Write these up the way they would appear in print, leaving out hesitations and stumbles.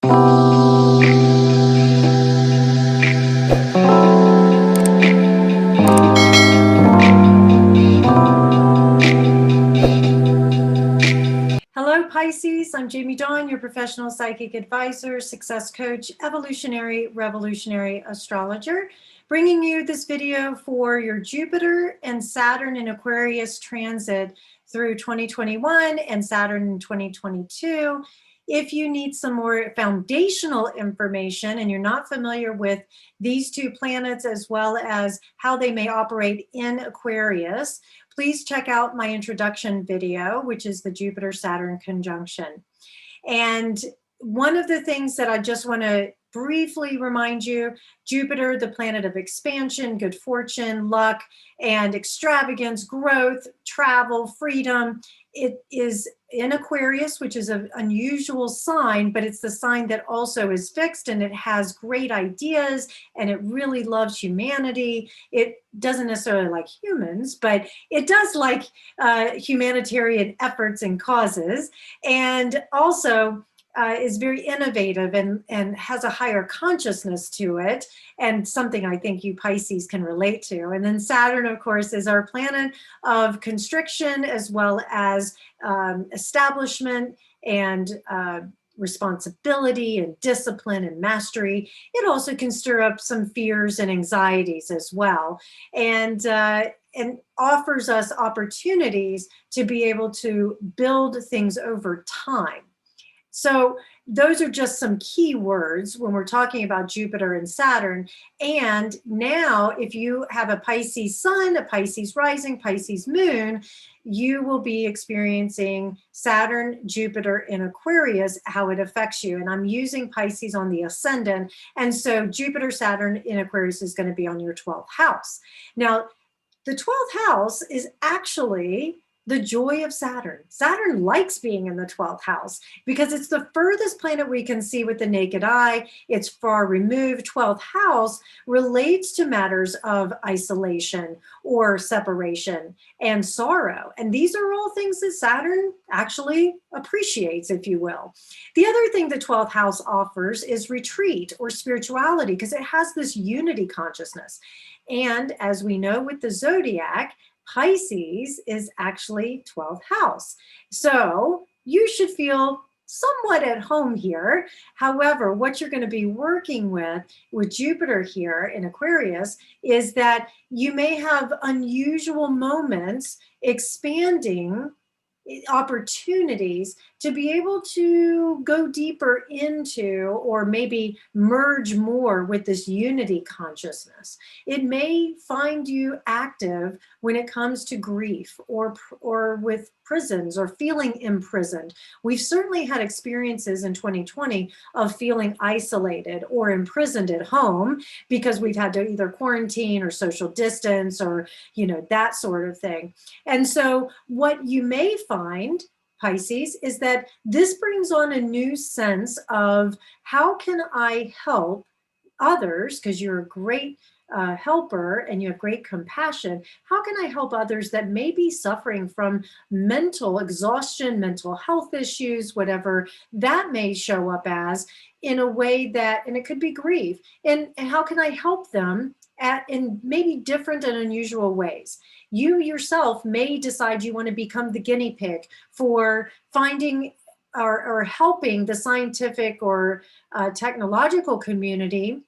Hello, Pisces. I'm Jamie Dawn, your professional psychic advisor, success coach, evolutionary, revolutionary astrologer, bringing you this video for your Jupiter and Saturn in Aquarius transit through 2021 and Saturn in 2022. If you need some more foundational information and you're not familiar with these two planets as well as how they may operate in Aquarius, please check out my introduction video, which is the Jupiter-Saturn conjunction. And one of the things that I just want to briefly remind you, Jupiter, the planet of expansion, good fortune, luck, and extravagance, growth, travel, freedom. It is in Aquarius, which is an unusual sign, but it's the sign that also is fixed, and it has great ideas, and it really loves humanity. It doesn't necessarily like humans, but it does like humanitarian efforts and causes, and also is very innovative and has a higher consciousness to it, and something I think you Pisces can relate to. And then Saturn, of course, is our planet of constriction as well as establishment and responsibility and discipline and mastery. It also can stir up some fears and anxieties as well, and offers us opportunities to be able to build things over time. So those are just some key words when we're talking about Jupiter and Saturn. And now if you have a Pisces sun, a Pisces rising, Pisces moon, you will be experiencing Saturn, Jupiter in Aquarius, how it affects you. And I'm using Pisces on the ascendant. And so Jupiter, Saturn in Aquarius is going to be on your 12th house. Now, the 12th house is actually the joy of Saturn. Saturn likes being in the 12th house because it's the furthest planet we can see with the naked eye. It's far removed. 12th house relates to matters of isolation or separation and sorrow. And these are all things that Saturn actually appreciates, if you will. The other thing the 12th house offers is retreat or spirituality because it has this unity consciousness. And as we know with the zodiac, Pisces is actually 12th house. So you should feel somewhat at home here. However, what you're going to be working with Jupiter here in Aquarius is that you may have unusual moments expanding opportunities to be able to go deeper into or maybe merge more with this unity consciousness. It may find you active when it comes to grief or with prisons or feeling imprisoned. We've certainly had experiences in 2020 of feeling isolated or imprisoned at home because we've had to either quarantine or social distance or, that sort of thing. And so what you may find, Pisces, is that this brings on a new sense of how can I help others, because you're a great helper and you have great compassion. How can I help others that may be suffering from mental exhaustion, mental health issues, whatever that may show up as, in a way that, and it could be grief, and how can I help them in maybe different and unusual ways? You yourself may decide you want to become the guinea pig for finding or helping the scientific or technological community,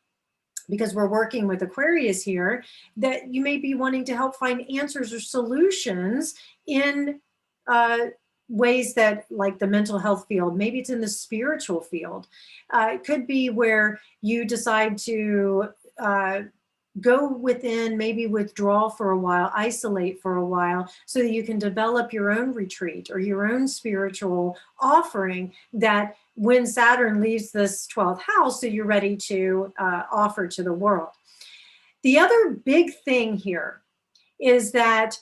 because we're working with Aquarius here, that you may be wanting to help find answers or solutions in ways that, like the mental health field, maybe it's in the spiritual field. It could be where you decide to go within, maybe withdraw for a while, isolate for a while, so that you can develop your own retreat or your own spiritual offering that when Saturn leaves this 12th house, so you're ready to offer to the world. The other big thing here is that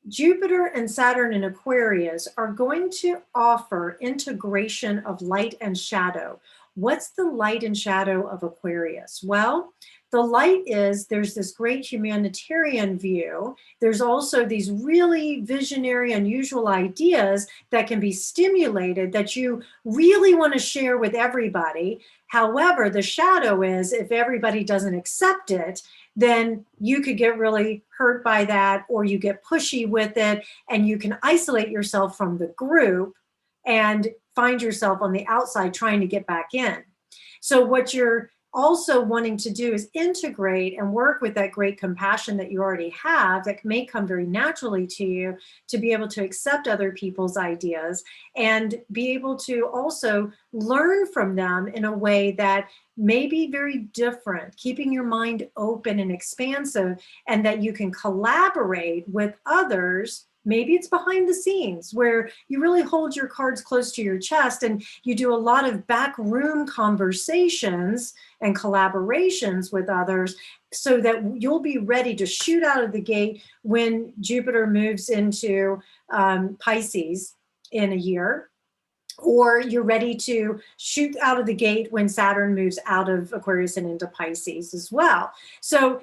Jupiter and Saturn in Aquarius are going to offer integration of light and shadow. What's the light and shadow of Aquarius? Well, The light is, there's this great humanitarian view. There's also these really visionary, unusual ideas that can be stimulated that you really want to share with everybody. However, the shadow is, if everybody doesn't accept it, then you could get really hurt by that, or you get pushy with it, and you can isolate yourself from the group and find yourself on the outside trying to get back in. So what you're also wanting to do is integrate and work with that great compassion that you already have that may come very naturally to you, to be able to accept other people's ideas and be able to also learn from them in a way that may be very different, keeping your mind open and expansive, and that you can collaborate with others. Maybe it's behind the scenes where you really hold your cards close to your chest and you do a lot of backroom conversations and collaborations with others, so that you'll be ready to shoot out of the gate when Jupiter moves into Pisces in a year, or you're ready to shoot out of the gate when Saturn moves out of Aquarius and into Pisces as well. So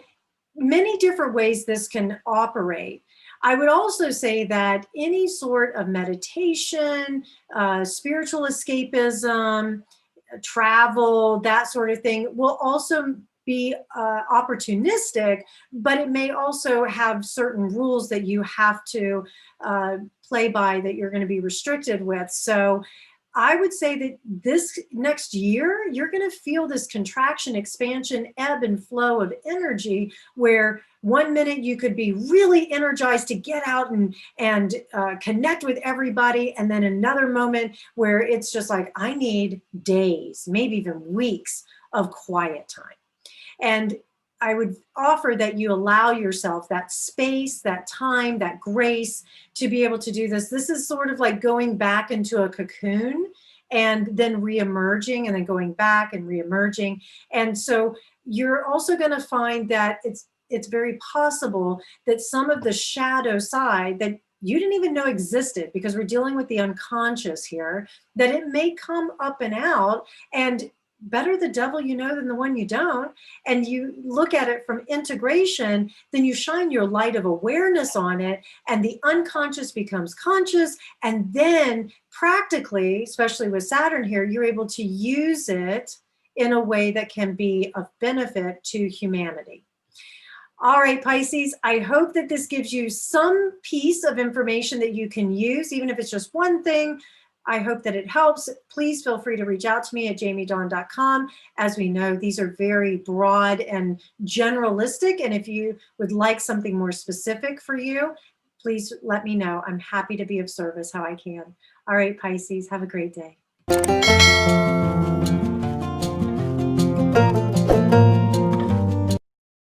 many different ways this can operate. I would also say that any sort of meditation, spiritual escapism, travel, that sort of thing will also be opportunistic, but it may also have certain rules that you have to play by, that you're going to be restricted with. So I would say that this next year, you're going to feel this contraction, expansion, ebb and flow of energy, where one minute you could be really energized to get out and connect with everybody. And then another moment where it's just like, I need days, maybe even weeks of quiet time. And I would offer that you allow yourself that space, that time, that grace to be able to do this. This is sort of like going back into a cocoon and then reemerging, and then going back and reemerging. And so you're also going to find that it's very possible that some of the shadow side that you didn't even know existed, because we're dealing with the unconscious here, that it may come up and out. And better the devil you know than the one you don't. And you look at it from integration, then you shine your light of awareness on it, and the unconscious becomes conscious. And then practically, especially with Saturn here, you're able to use it in a way that can be of benefit to humanity. All right, Pisces, I hope that this gives you some piece of information that you can use, even if it's just one thing. I hope that it helps. Please feel free to reach out to me at jamiedawn.com. As we know, these are very broad and generalistic. And if you would like something more specific for you, please let me know. I'm happy to be of service how I can. All right, Pisces, have a great day.